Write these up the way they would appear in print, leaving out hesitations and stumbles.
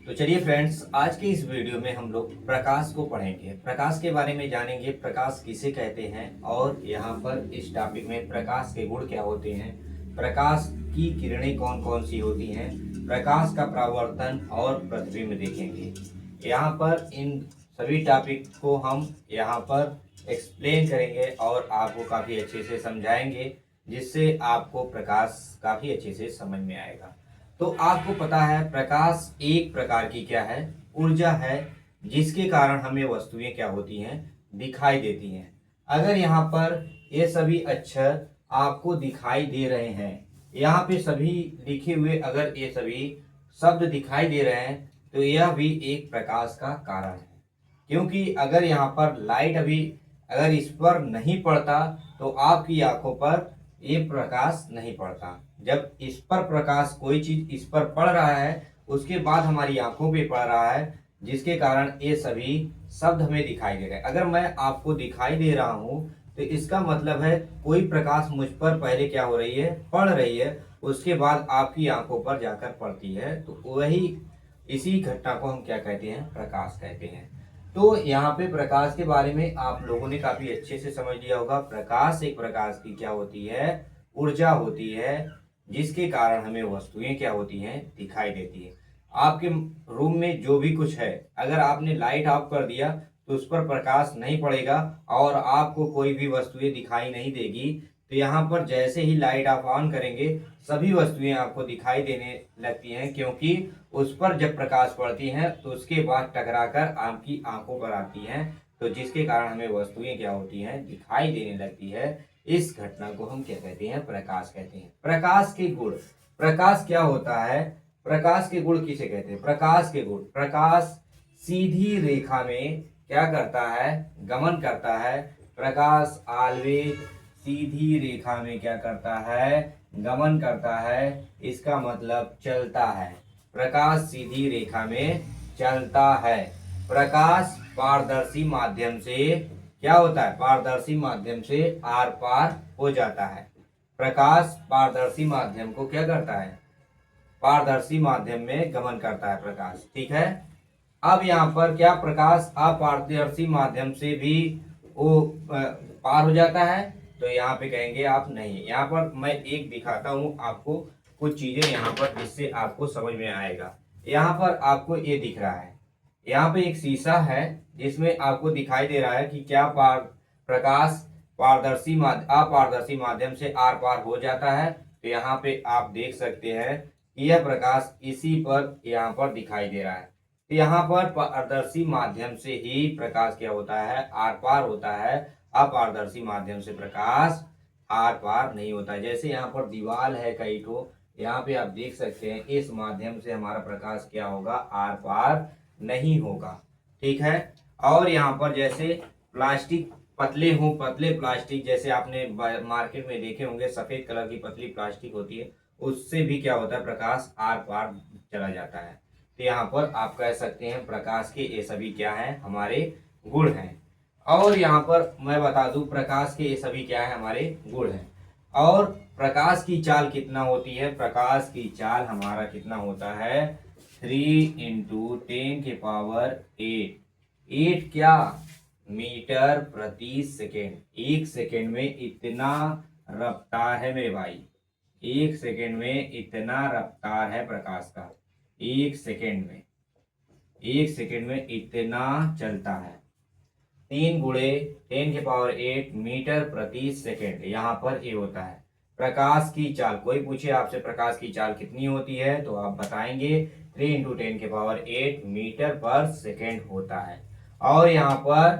तो चलिए फ्रेंड्स, आज के इस वीडियो में हम लोग प्रकाश को पढ़ेंगे। प्रकाश के बारे में जानेंगे, प्रकाश किसे कहते हैं और यहाँ पर इस टॉपिक में प्रकाश के गुण क्या होते हैं, प्रकाश की किरणें कौन कौन सी होती हैं, प्रकाश का परावर्तन और प्रतिबिंब देखेंगे। यहाँ पर इन सभी टॉपिक को हम यहाँ पर एक्सप्लेन करेंगे और आपको काफ़ी अच्छे से समझाएंगे, जिससे आपको प्रकाश काफ़ी अच्छे से समझ में आएगा। तो आपको पता है प्रकाश एक प्रकार की क्या है, ऊर्जा है, जिसके कारण हमें वस्तुएं क्या होती हैं, दिखाई देती हैं। अगर यहाँ पर ये सभी अक्षर आपको दिखाई दे रहे हैं, यहाँ पे सभी लिखे हुए अगर ये सभी शब्द दिखाई दे रहे हैं, तो यह भी एक प्रकाश का कारण है। क्योंकि अगर यहाँ पर लाइट अभी अगर इस पर नहीं पड़ता तो आपकी आंखों पर ये प्रकाश नहीं पड़ता। जब इस पर प्रकाश, कोई चीज इस पर पड़ रहा है, उसके बाद हमारी आंखों पे पड़ रहा है, जिसके कारण ये सभी शब्द हमें दिखाई दे रहे हैं। अगर मैं आपको दिखाई दे रहा हूं तो इसका मतलब है कोई प्रकाश मुझ पर पहले क्या हो रही है, पड़ रही है, उसके बाद आपकी आंखों पर जाकर पड़ती है। तो वही इसी घटना को हम क्या कहते हैं, प्रकाश कहते हैं। तो यहाँ पे प्रकाश के बारे में आप लोगों ने काफी अच्छे से समझ लिया होगा। प्रकाश एक प्रकाश की क्या होती है, ऊर्जा होती है, जिसके कारण हमें वस्तुएं क्या होती हैं, दिखाई देती है। आपके रूम में जो भी कुछ है, अगर आपने लाइट ऑफ कर दिया तो उस पर प्रकाश नहीं पड़ेगा और आपको कोई भी वस्तुएं दिखाई नहीं देगी। तो यहाँ पर जैसे ही लाइट आप ऑन करेंगे, सभी वस्तुएं आपको दिखाई देने लगती हैं, क्योंकि उस पर जब प्रकाश पड़ती है तो उसके बाद टकराकर आपकी आंखों पर आती हैं। तो जिसके कारण हमें वस्तुएं क्या होती हैं, दिखाई देने लगती है। इस घटना को हम क्या कहते हैं, प्रकाश कहते हैं। प्रकाश के गुण, प्रकाश क्या होता है, प्रकाश के गुण किसे कहते हैं, प्रकाश के गुण, प्रकाश सीधी रेखा में क्या करता है, गमन करता है। प्रकाश ऑलवेज सीधी रेखा में क्या करता है, गमन करता है। इसका मतलब चलता है। प्रकाश सीधी रेखा में चलता है। प्रकाश पारदर्शी माध्यम से क्या होता है, पारदर्शी माध्यम से आर पार हो जाता है। प्रकाश पारदर्शी माध्यम को क्या करता है, पारदर्शी माध्यम में गमन करता है प्रकाश। ठीक है। अब यहाँ पर क्या प्रकाश अपारदर्शी माध्यम से भी वो पार हो जाता है, तो यहाँ पे कहेंगे आप नहीं। यहाँ पर मैं एक दिखाता हूँ आपको कुछ चीजें यहाँ पर, जिससे आपको समझ में आएगा। यहाँ पर आपको ये दिख रहा है, यहाँ पे एक शीशा है, जिसमें आपको दिखाई दे रहा है कि क्या प्रकाश पारदर्शी अपारदर्शी माध्यम से आर पार हो जाता है। तो यहाँ पे आप देख सकते हैं कि यह प्रकाश इसी पर यहाँ पर दिखाई दे रहा है। तो यहाँ पर पारदर्शी माध्यम से ही प्रकाश क्या होता है, आर पार होता है। अपारदर्शी माध्यम से प्रकाश आर पार नहीं होता है। जैसे यहाँ पर दीवार है कई ठो, यहाँ पे आप देख सकते हैं, इस माध्यम से हमारा प्रकाश क्या होगा, आर पार नहीं होगा। ठीक है। और यहाँ पर जैसे प्लास्टिक पतले हो, पतले प्लास्टिक जैसे आपने मार्केट में देखे होंगे, सफेद कलर की पतली प्लास्टिक होती है, उससे भी क्या होता है, प्रकाश आर पार चला जाता है। तो यहाँ पर आप कह सकते हैं प्रकाश के ये सभी क्या है, हमारे गुण हैं। और यहाँ पर मैं बता दूं प्रकाश के ये सभी क्या है, हमारे गुण हैं। और प्रकाश की चाल कितना होती है, प्रकाश की चाल हमारा कितना होता है, 3 × 10⁸ 8 क्या, मीटर प्रति सेकेंड। एक सेकेंड में इतना रफ्तार है मेरे भाई, एक सेकेंड में इतना रफ्तार है प्रकाश का। एक सेकेंड में, एक सेकेंड में इतना चलता है। 3 × 10⁸ मीटर प्रति सेकेंड, यहाँ पर ये होता है प्रकाश की चाल। कोई पूछे आपसे प्रकाश की चाल कितनी होती है, तो आप बताएंगे 3 × 10⁸ मीटर पर सेकेंड होता है। और यहाँ पर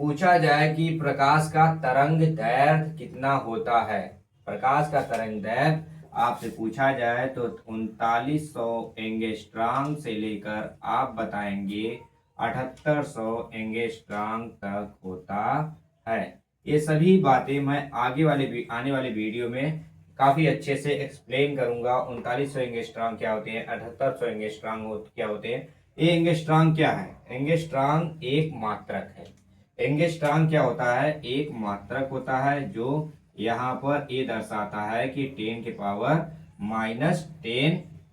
पूछा जाए कि प्रकाश का तरंग दैर्घ्य कितना होता है, प्रकाश का तरंग दैर्घ्य आपसे पूछा जाए तो 3900 एंगस्ट्रॉम से लेकर आप बताएंगे 7800 एंगस्ट्रॉम तक होता है। ये सभी बातें मैं आने वाले वीडियो में काफी अच्छे से एक्सप्लेन करूंगा। 3900 एंगस्ट्रॉम क्या होते हैं, 7800 एंगस्ट्रॉम क्या होते हैं। ये एंगस्ट्रॉम क्या है, एंगस्ट्रॉम एक मात्रक है। एंगस्ट्रॉम क्या होता है, एक मात्रक होता है, जो यहाँ पर ये दर्शाता है कि 10⁻⁻10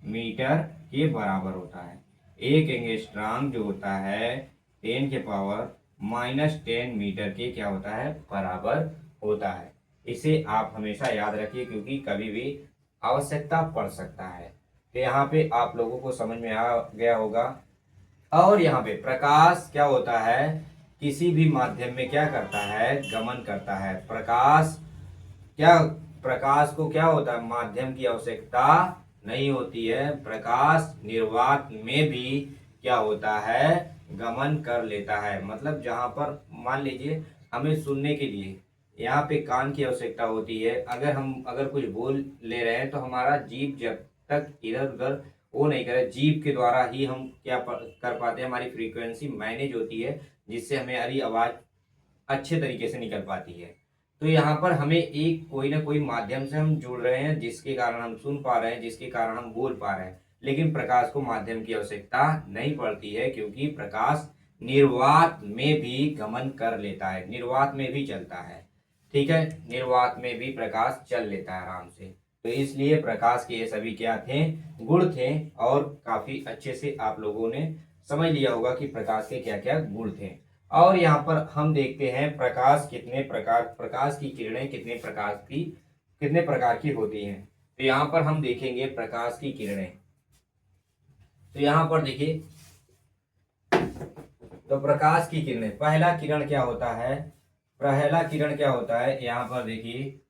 मीटर के बराबर होता है। एक एंगस्ट्रॉम जो होता है 10⁻⁻10 मीटर के क्या होता है, बराबर होता है। इसे आप हमेशा याद रखिए क्योंकि कभी भी आवश्यकता पड़ सकता है। तो यहाँ पे आप लोगों को समझ में आ गया होगा। और यहाँ पे प्रकाश क्या होता है, किसी भी माध्यम में क्या करता है, गमन करता है। क्या प्रकाश को क्या होता है, माध्यम की आवश्यकता नहीं होती है। प्रकाश निर्वात में भी क्या होता है, गमन कर लेता है। मतलब जहां पर मान लीजिए हमें सुनने के लिए यहाँ पे कान की आवश्यकता होती है। अगर कुछ बोल ले रहे हैं तो हमारा जीभ जब तक इधर उधर वो नहीं करे, जीभ के द्वारा ही हम कर पाते हैं, हमारी फ्रीक्वेंसी मैनेज होती है, जिससे हमारी आवाज अच्छे तरीके से निकल पाती है। तो यहाँ पर हमें एक कोई ना कोई माध्यम से हम जुड़ रहे हैं, जिसके कारण हम सुन पा रहे हैं, जिसके कारण हम बोल पा रहे हैं। लेकिन प्रकाश को माध्यम की आवश्यकता नहीं पड़ती है, क्योंकि प्रकाश निर्वात में भी गमन कर लेता है, निर्वात में भी चलता है। ठीक है, निर्वात में भी प्रकाश चल लेता है आराम से। तो इसलिए प्रकाश के ये सभी क्या थे, गुण थे। और काफी अच्छे से आप लोगों ने समझ लिया होगा कि प्रकाश के क्या क्या गुण थे। और यहाँ पर हम देखते हैं प्रकाश की किरणें कितने प्रकार की होती हैं। तो यहाँ पर हम देखेंगे प्रकाश की किरणें। तो यहाँ पर देखिए, तो प्रकाश की किरणें, पहला किरण क्या होता है, यहाँ पर देखिए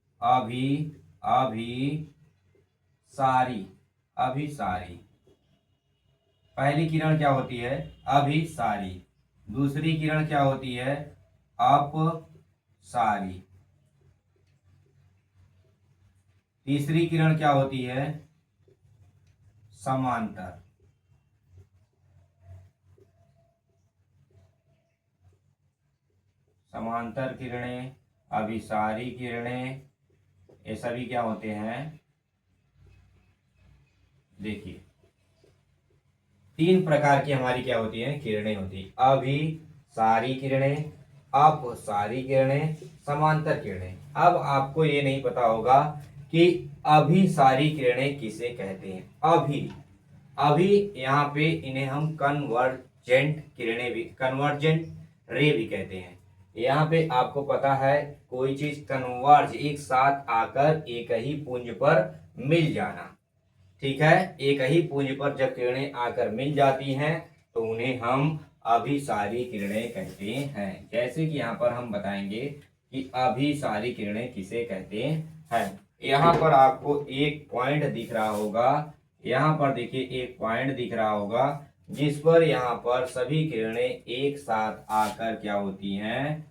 अभिसारी। पहली किरण क्या होती है, अभिसारी। दूसरी किरण क्या होती है, अपसारी। तीसरी किरण क्या होती है, समांतर। समांतर किरणें, अभिसारी किरणें, ये सभी क्या होते हैं, देखिए 3 प्रकार की हमारी क्या होती हैं, किरणें होती है। अभिसारी किरणें, अपसारी किरणें, समांतर किरणें। अब आपको ये नहीं पता होगा कि अभिसारी किरणें किसे कहते हैं। अभी यहाँ पे इन्हें हम कन्वर्जेंट रे भी कहते हैं। यहाँ पे आपको पता है, कोई चीज कन्वर्ज, एक साथ आकर एक ही पुंज पर मिल जाना। ठीक है, एक ही पुंज पर जब किरणें आकर मिल जाती हैं तो उन्हें हम अभिसारी किरणें कहते हैं। जैसे कि यहाँ पर हम बताएंगे कि अभिसारी किरणें किसे कहते हैं। यहाँ पर आपको एक पॉइंट दिख रहा होगा, यहाँ पर देखिए एक पॉइंट दिख रहा होगा, जिस पर यहाँ पर सभी किरणें एक साथ आकर क्या होती हैं,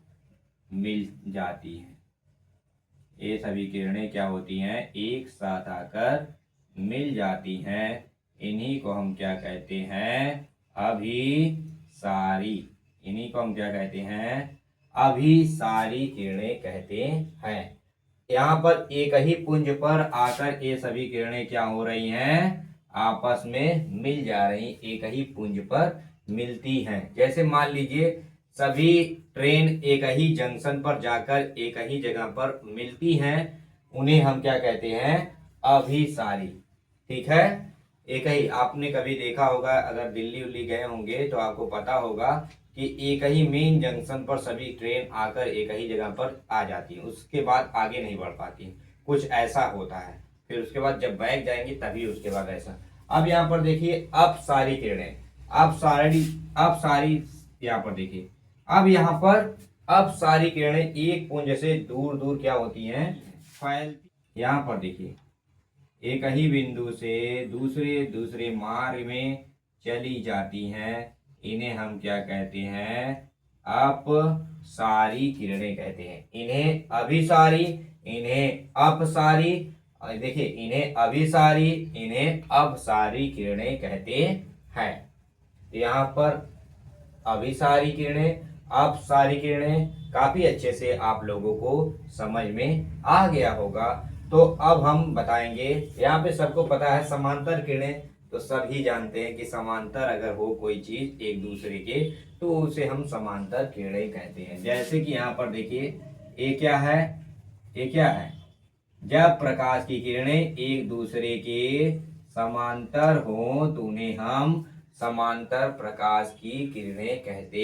मिल जाती हैं। ये सभी किरणें क्या होती हैं, एक साथ आकर मिल जाती हैं। इन्हीं को हम क्या कहते हैं, अभिसारी। इन्हीं को हम क्या कहते हैं, अभिसारी किरणें कहते हैं। यहाँ पर एक ही पुंज पर आकर ये सभी किरणें क्या हो रही हैं, आपस में मिल जा रही, एक ही पुंज पर मिलती हैं। जैसे मान लीजिए सभी ट्रेन एक ही जंक्शन पर जाकर एक ही जगह पर मिलती हैं, उन्हें हम क्या कहते हैं, अभिसारी। ठीक है, एक ही, आपने कभी देखा होगा, अगर दिल्ली उल्ली गए होंगे तो आपको पता होगा कि एक ही मेन जंक्शन पर सभी ट्रेन आकर एक ही जगह पर आ जाती है, उसके बाद आगे नहीं बढ़ पाती, कुछ ऐसा होता है। फिर उसके बाद जब बैक जाएंगे तभी उसके बाद ऐसा। अब यहाँ पर देखिए अपसारी किरणें, अपसारी यहाँ पर देखिए, अब यहाँ पर अपसारी किरणें एक पुंज से दूर दूर क्या होती हैं, फैलती। यहाँ पर देखिए एक ही बिंदु से दूसरे मार्ग में चली जाती हैं, इन्हें हम क्या कहते हैं, अपसारी किरणें कहते हैं। इन्हें अभिसारी, इन्हें अपसारी, देखिए इन्हें अभिसारी, इन्हें अपसारी किरणें कहते हैं। यहाँ पर अभिसारी किरणें, अपसारी किरणें काफी अच्छे से आप लोगों को समझ में आ गया होगा। तो अब हम बताएंगे, यहाँ पे सबको पता है समांतर किरणें, तो सभी जानते हैं कि समांतर अगर हो कोई चीज एक दूसरे के तो उसे हम समांतर किरणें कहते हैं। जैसे कि यहाँ पर देखिए ये क्या है, जब प्रकाश की किरणें एक दूसरे के समांतर हो तो उन्हें हम समांतर प्रकाश की किरणें कहते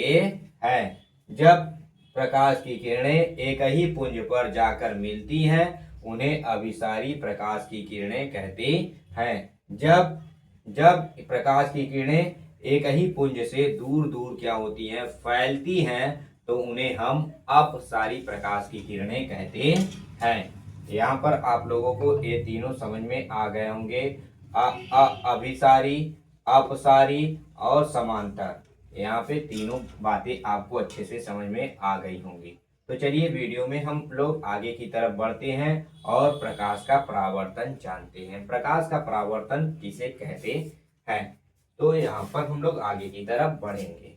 हैं। जब प्रकाश की किरणें एक ही पुंज पर जाकर मिलती हैं उन्हें अभिसारी प्रकाश की किरणें कहते हैं। जब जब प्रकाश की किरणें एक ही पुंज से दूर दूर क्या होती हैं, फैलती हैं, तो उन्हें हम अपसारी प्रकाश की किरणें कहते हैं। यहाँ पर आप लोगों को ये तीनों समझ में आ गए होंगे। अभिसारी, अपसारी और समांतर, यहाँ पे तीनों बातें आपको अच्छे से समझ में आ गई होंगी। तो चलिए वीडियो में हम लोग आगे की तरफ बढ़ते हैं और प्रकाश का परावर्तन जानते हैं। प्रकाश का परावर्तन किसे कहते हैं, तो यहाँ पर हम लोग आगे की तरफ बढ़ेंगे।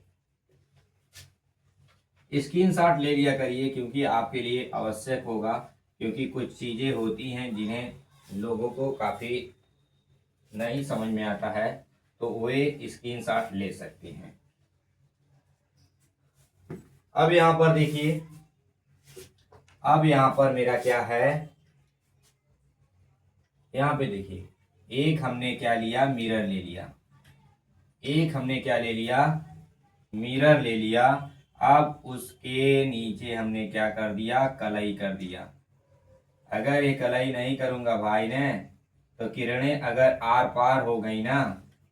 स्क्रीनशॉट ले लिया करिए क्योंकि आपके लिए आवश्यक होगा, क्योंकि कुछ चीजें होती हैं जिन्हें लोगों को काफी नहीं समझ में आता है, तो वे स्क्रीनशॉट ले सकते हैं। अब यहाँ पर देखिए, अब यहाँ पर मेरा क्या है, यहाँ पे देखिए, एक हमने क्या लिया, मिरर ले लिया। एक हमने क्या ले लिया, मिरर ले लिया। अब उसके नीचे हमने क्या कर दिया, कलई कर दिया। अगर ये कलई नहीं करूंगा भाई ने, तो किरणें अगर आर पार हो गई ना,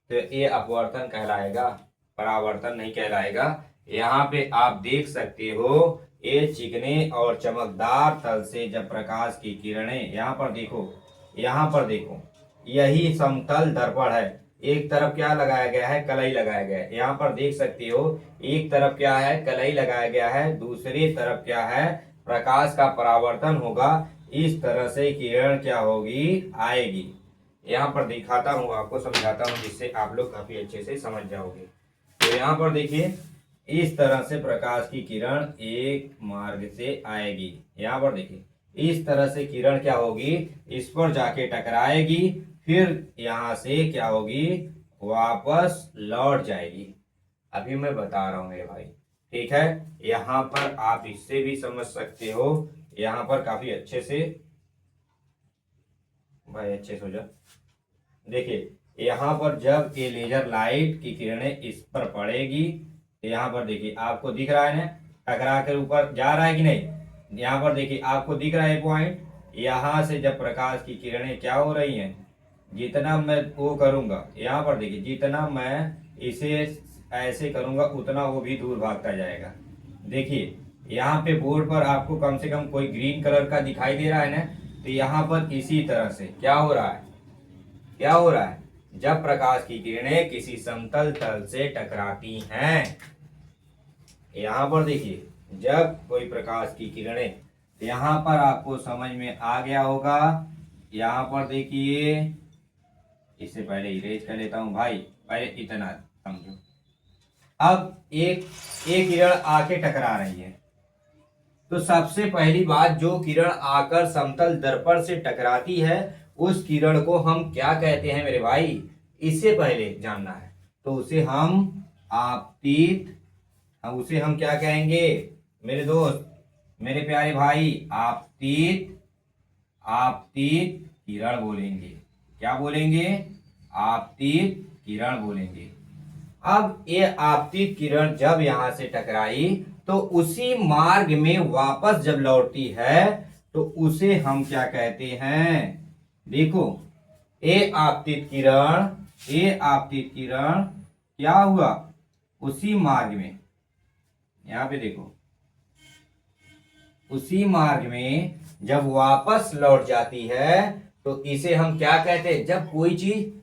तो ये अपवर्तन कहलाएगा, परावर्तन नहीं कहलाएगा। यहाँ पे आप देख सकते हो, ये चिकने और चमकदार तल से जब प्रकाश की किरणें, यहाँ पर देखो, यहाँ पर देखो, यही समतल दर्पण है। एक तरफ क्या लगाया गया है, कलई लगाया गया है। यहाँ पर देख सकते हो, एक तरफ क्या है, कलई लगाया गया है, दूसरी तरफ क्या है, प्रकाश का परावर्तन होगा। इस तरह से किरण क्या होगी, आएगी। यहाँ पर दिखाता हूँ, आपको समझाता हूँ, जिससे आप लोग काफी अच्छे से समझ जाओगे। तो यहाँ पर देखिए, इस तरह से प्रकाश की किरण एक मार्ग से आएगी। यहाँ पर देखिए, इस तरह से किरण क्या होगी, इस पर जाके टकराएगी, फिर यहाँ से क्या होगी, वापस लौट जाएगी। अभी मैं बता रहा हूँ मेरे भाई, ठीक है। यहाँ पर आप इससे भी समझ सकते हो, यहाँ पर काफी अच्छे से, भाई अच्छे से हो जा। देखिए, यहाँ पर जब ये लेजर लाइट की किरणें इस पर पड़ेगी, यहाँ पर देखिए आपको दिख रहा है ना, टकरा कर ऊपर जा रहा है कि नहीं। यहाँ पर देखिए आपको दिख रहा है पॉइंट, यहाँ से जब प्रकाश की किरणें क्या हो रही हैं, जितना मैं वो करूंगा, यहाँ पर देखिए, जितना मैं इसे ऐसे करूंगा उतना वो भी दूर भागता जाएगा। देखिए यहाँ पे बोर्ड पर आपको कम से कम कोई ग्रीन कलर का दिखाई दे रहा है ना, तो यहाँ पर इसी तरह से क्या हो रहा है, क्या हो रहा है, जब प्रकाश की किरणें किसी समतल तल से टकराती हैं, यहाँ पर देखिए, जब कोई प्रकाश की किरणें, यहाँ पर आपको समझ में आ गया होगा। यहाँ पर देखिए, इससे पहले इरेज कर लेता हूं भाई, पहले इतना समझो। अब एक किरण आके टकरा रही है, तो सबसे पहली बात, जो किरण आकर समतल दर्पण से टकराती है, उस किरण को हम क्या कहते हैं मेरे भाई, इससे पहले जानना है। तो उसे हम आपतित, उसे हम क्या कहेंगे मेरे दोस्त, मेरे प्यारे भाई, आपतित, आपतित किरण बोलेंगे। क्या बोलेंगे, आपतित किरण बोलेंगे। अब ये आपतित किरण जब यहां से टकराई, तो उसी मार्ग में वापस जब लौटती है, तो उसे हम क्या कहते हैं, देखो, ये आपतित किरण, ये आपतित किरण क्या हुआ, उसी मार्ग में, यहां पे देखो, उसी मार्ग में जब वापस लौट जाती है, तो इसे हम क्या कहते हैं, जब कोई चीज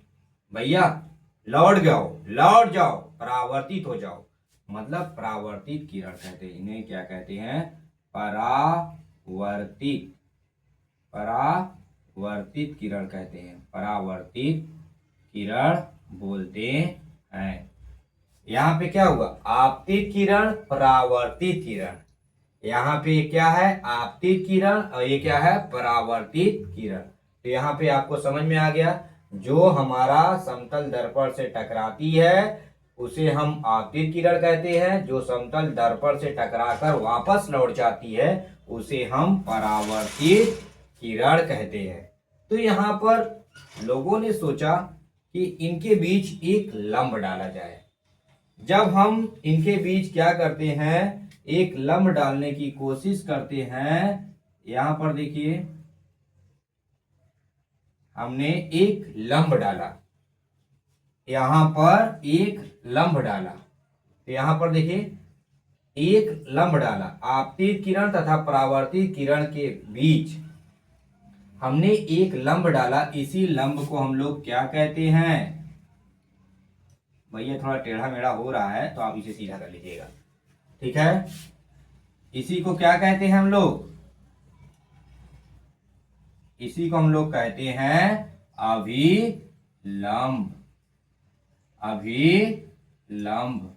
भैया लौट जाओ, लौट जाओ, परावर्तित हो जाओ, मतलब परावर्तित किरण कहते हैं। इन्हें क्या कहते हैं, परावर्तित, परावर्तित किरण कहते हैं, परावर्तित किरण बोलते हैं। यहाँ पे क्या हुआ, आपतित किरण, परावर्तित किरण। यहाँ पे क्या है, आपतित किरण, और ये क्या है, परावर्तित किरण। तो यहाँ पे आपको समझ में आ गया, जो हमारा समतल दर्पण से टकराती है उसे हम आपतित किरण कहते हैं, जो समतल दर्पण से टकराकर वापस लौट जाती है उसे हम परावर्तित किरण कहते हैं। तो यहाँ पर लोगों ने सोचा कि इनके बीच एक लंब डाला जाए। जब हम इनके बीच क्या करते हैं, एक लंब डालने की कोशिश करते हैं, यहां पर देखिए हमने एक लंब डाला, यहां पर एक लंब डाला, तो यहां पर देखिए एक लंब डाला, आपतित किरण तथा परावर्तित किरण के बीच हमने एक लंब डाला। इसी लंब को हम लोग क्या कहते हैं, भैया थोड़ा टेढ़ा मेढ़ा हो रहा है तो आप इसे सीधा कर लीजिएगा, ठीक है। इसी को क्या कहते हैं हम लोग, इसी को हम लोग कहते हैं अभिलंब, अभिलंब।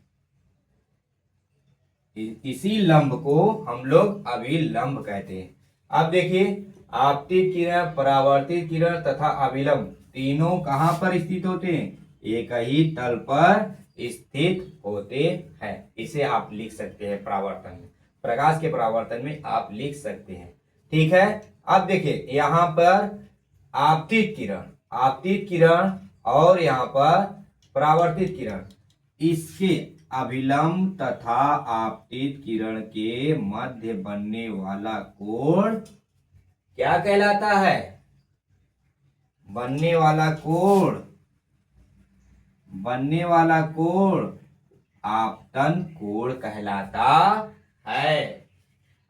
इसी लंब को हम लोग अभिलंब कहते हैं। अब देखिए आपतित किरण, परावर्तित किरण तथा अभिलंब तीनों कहां पर स्थित होते हैं, एक ही तल पर स्थित होते हैं। इसे आप लिख सकते हैं परावर्तन में, प्रकाश के परावर्तन में आप लिख सकते हैं, ठीक है। अब देखिए यहां पर आपतित किरण, आपतित किरण और यहां पर परावर्तित किरण, इसके अभिलंब तथा आपतित किरण के मध्य बनने वाला कोण क्या कहलाता है, बनने वाला कोण, बनने वाला कोण आपतन कोण कहलाता है,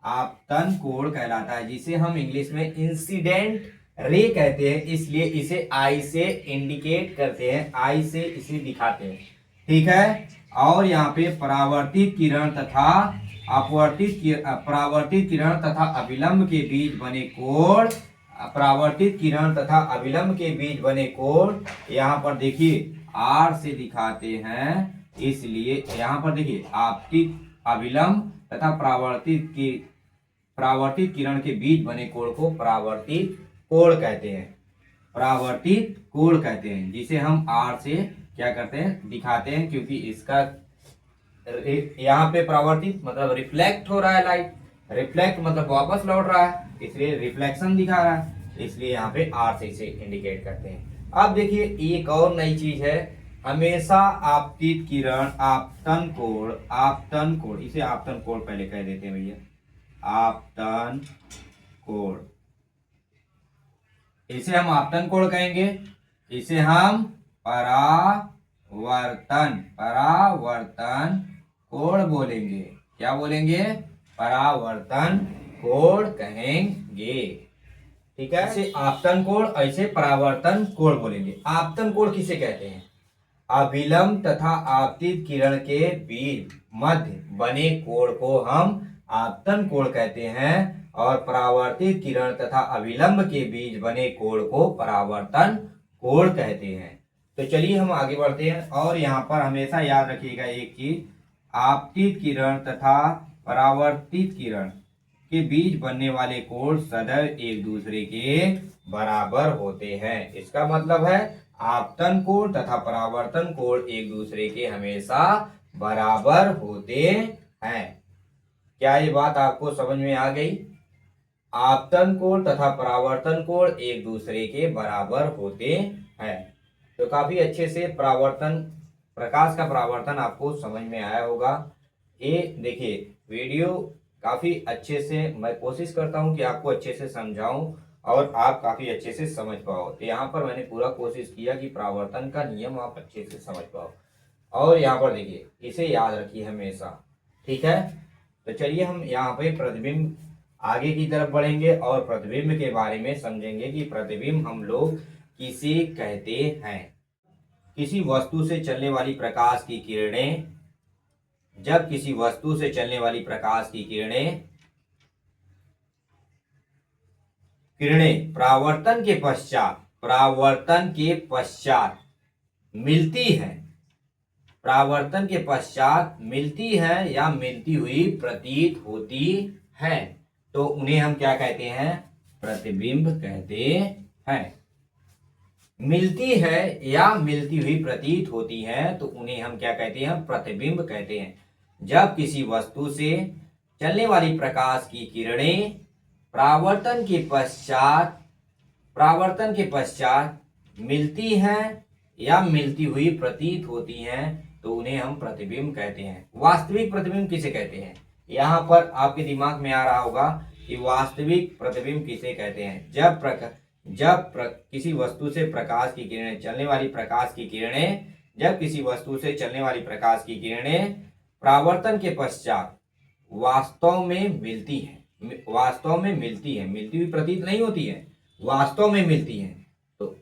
आपतन कोण कहलाता है, जिसे हम इंग्लिश में इंसिडेंट रे कहते हैं। इसलिए इसे आई से इंडिकेट करते हैं, आई से इसे दिखाते हैं, ठीक है। और यहाँ पे परावर्तित किरण तथा परावर्तित किरण तथा अभिलंब के बीच बने कोण, परावर्तित किरण तथा अभिलंब के बीच बने कोण यहाँ पर देखिए आर से दिखाते हैं। इसलिए यहाँ पर देखिए आपतित, अभिलंब तथा परावर्तित किरण के बीच बने कोण को परावर्तित कोण कहते हैं, परावर्तित कोण कहते हैं, जिसे हम आर से क्या करते हैं, दिखाते हैं। क्योंकि इसका यहाँ पे परावर्तित मतलब रिफ्लेक्ट हो रहा है लाइट, रिफ्लेक्ट मतलब वापस लौट रहा है, इसलिए रिफ्लेक्शन दिखा रहा है, इसलिए यहाँ पे आर से इसे इंडिकेट करते हैं। अब देखिए एक और नई चीज है, हमेशा आपतित किरण आपतन कोण, आपतन कोण, इसे आपतन कोण पहले कह देते हैं भैया, आपतन कोण, इसे हम आपतन कोण कहेंगे, इसे हम परावर्तन, परावर्तन कोण बोलेंगे। क्या बोलेंगे, परावर्तन कोण कहेंगे, ठीक है। इसे आपतन कोण, ऐसे परावर्तन कोण बोलेंगे। आपतन कोण किसे कहते हैं, अभिलंब तथा आपतित किरण के बीच मध्य बने कोण को हम आपतन कोण कहते हैं, और परावर्तित किरण तथा अभिलंब के बीच बने कोण को परावर्तन कोण कहते हैं। तो चलिए हम आगे बढ़ते हैं। और यहाँ पर हमेशा याद रखिएगा एक चीज, आपतित किरण तथा परावर्तित किरण के बीच बनने वाले कोण सदैव एक दूसरे के बराबर होते हैं। इसका मतलब है आपतन कोण तथा परावर्तन कोण एक दूसरे के हमेशा बराबर होते हैं। क्या ये बात आपको समझ में आ गई, आपतन कोण तथा परावर्तन कोण एक दूसरे के बराबर होते हैं। तो काफी अच्छे से परावर्तन, प्रकाश का परावर्तन आपको समझ में आया होगा। ये देखिए वीडियो काफी अच्छे से, मैं कोशिश करता हूं कि आपको अच्छे से समझाऊं और आप काफी अच्छे से समझ पाओ। तो यहाँ पर मैंने पूरा कोशिश किया कि परावर्तन का नियम आप अच्छे से समझ पाओ। और यहाँ पर देखिए इसे याद रखिए हमेशा, ठीक है। तो चलिए हम यहाँ पे प्रतिबिंब आगे की तरफ बढ़ेंगे और प्रतिबिंब के बारे में समझेंगे कि प्रतिबिंब हम लोग किसे कहते हैं। किसी वस्तु से चलने वाली प्रकाश की किरणें, जब किसी वस्तु से चलने वाली प्रकाश की किरणें परावर्तन के पश्चात मिलती हैं, परावर्तन के पश्चात मिलती है या मिलती हुई प्रतीत होती है, तो उन्हें हम क्या कहते हैं, प्रतिबिंब कहते हैं। मिलती है या मिलती हुई प्रतीत होती है तो उन्हें हम क्या कहते हैं, प्रतिबिंब कहते हैं। जब किसी वस्तु से चलने वाली प्रकाश की किरणें परावर्तन के पश्चात मिलती हैं या मिलती हुई प्रतीत होती हैं तो उन्हें हम प्रतिबिंब कहते हैं। वास्तविक प्रतिबिंब किसे कहते हैं? यहाँ पर आपके दिमाग में आ रहा होगा कि वास्तविक प्रतिबिंब किसे कहते हैं। किसी वस्तु से प्रकाश की किरणें, चलने वाली प्रकाश की किरणें, जब किसी वस्तु से चलने वाली प्रकाश की किरणें परावर्तन के पश्चात वास्तव में मिलती है, मिलती हुई प्रतीत नहीं होती है, वास्तव में मिलती है, तो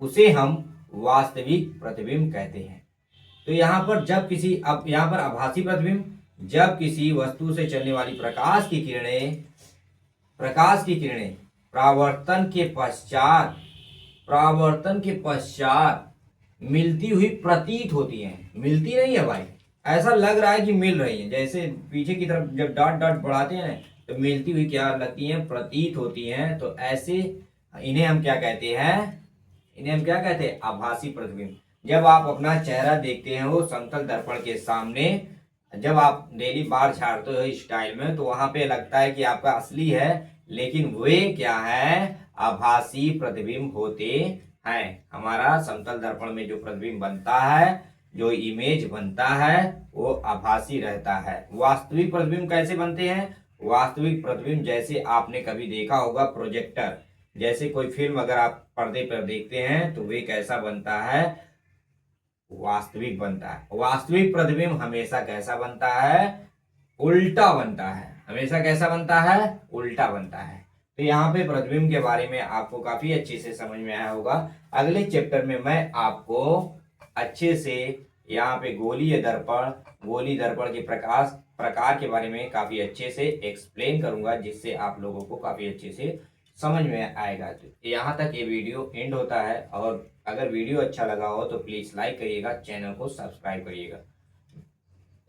उसे हम वास्तविक प्रतिबिंब कहते हैं। तो यहाँ पर यहाँ पर आभासी प्रतिबिंब, जब किसी वस्तु से चलने वाली प्रकाश की किरणें परावर्तन के पश्चात मिलती हुई प्रतीत होती हैं। मिलती नहीं है भाई, ऐसा लग रहा है कि मिल रही है, जैसे पीछे की तरफ जब डॉट डॉट बढ़ाते हैं तो मिलती हुई क्या लगती हैं? प्रतीत होती हैं। तो ऐसे इन्हें हम क्या कहते हैं? आभासी प्रतिबिंब। जब आप अपना चेहरा देखते हैं वो समतल दर्पण के सामने, जब आप डेली बाल झाड़ते हो स्टाइल में, तो वहां पे लगता है कि आपका असली है, लेकिन वे क्या है? आभासी प्रतिबिंब होते हैं। हमारा समतल दर्पण में जो प्रतिबिंब बनता है, जो इमेज बनता है, वो आभासी रहता है। वास्तविक प्रतिबिंब कैसे बनते हैं? वास्तविक प्रतिबिंब जैसे आपने कभी देखा होगा प्रोजेक्टर, जैसे कोई फिल्म अगर आप पर्दे पर देखते हैं तो वे कैसा बनता है? वास्तविक बनता है। वास्तविक प्रतिबिंब हमेशा कैसा बनता है? उल्टा बनता है। हमेशा कैसा बनता है? उल्टा बनता है। तो यहाँ पे प्रतिबिंब के बारे में आपको काफी अच्छे से समझ में आया होगा। अगले चैप्टर में मैं आपको अच्छे से यहाँ पे गोलीय दर्पण के प्रकार के बारे में काफी अच्छे से एक्सप्लेन करूंगा, जिससे आप लोगों को काफी अच्छे से समझ में आएगा। तो यहाँ तक ये वीडियो एंड होता है, और अगर वीडियो अच्छा लगा हो तो प्लीज लाइक करिएगा, चैनल को सब्सक्राइब करिएगा।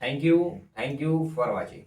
Thank you for watching.